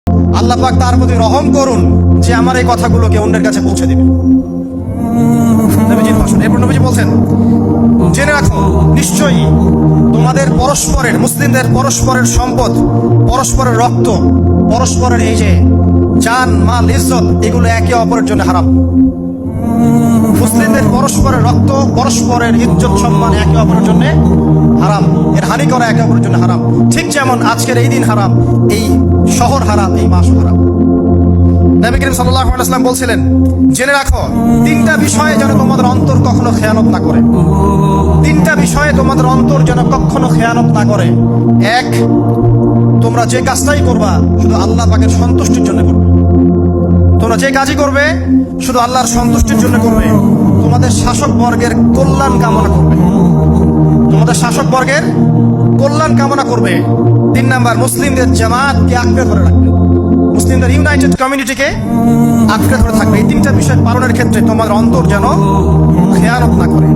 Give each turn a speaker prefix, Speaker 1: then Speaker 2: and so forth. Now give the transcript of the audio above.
Speaker 1: আল্লাহ পাক তার প্রতি রহম করুন যে আমার এই কথাগুলোকে অন্যের কাছে পৌঁছে দিবে। নবীজির ভাষণ। এরপর নবীজি বলছেন, জেনে রাখো নিশ্চয়ই তোমাদের পরস্পরের, মুসলিমদের পরস্পরের সম্পদ, পরস্পরের রক্ত, পরস্পরের এই যে জান মাল ইজ্জত, এগুলো একে অপরের জন্য হারাম। মুসলিমদের পরস্পরের রক্ত, পরস্পরের ইজ্জত সম্মান একে অপরের জন্য হারাম, এর হানি করা একে অপরের জন্য হারাম। ঠিক যেমন আজকের এই দিন হারাম, এই শহর হারাম, এই মাস হারাম। নবী করিম সাল্লাল্লাহু আলাইহি ওয়াসাল্লাম বলছিলেন, জেনে রাখো তিনটা বিষয়ে যেন তোমাদের অন্তর কখনো খেয়ানত না করে। তিনটা বিষয়ে তোমাদের অন্তর যেন কখনো খেয়ানত না করে। এক, তোমরা যে কাজটাই করবা শুধু আল্লাহ পাকের সন্তুষ্টির জন্য করবে। তোমরা যে কাজই করবে শুধু আল্লাহর সন্তুষ্টির জন্য করবে। তোমাদের শাসক বর্গের কল্যাণ কামনা করবে। তোমাদের শাসক বর্গের কল্যাণ কামনা করবে। 3 নাম্বার, মুসলিমদের জামাতকে আঁকড়ে ধরে রাখবে। মুসলিমদের ইউনাইটেড কমিউনিটিকে আঁকড়ে ধরে থাকবে। এই তিনটা বিষয় পালনের ক্ষেত্রে তোমাদের অন্তর যেন খেয়ানত না করে।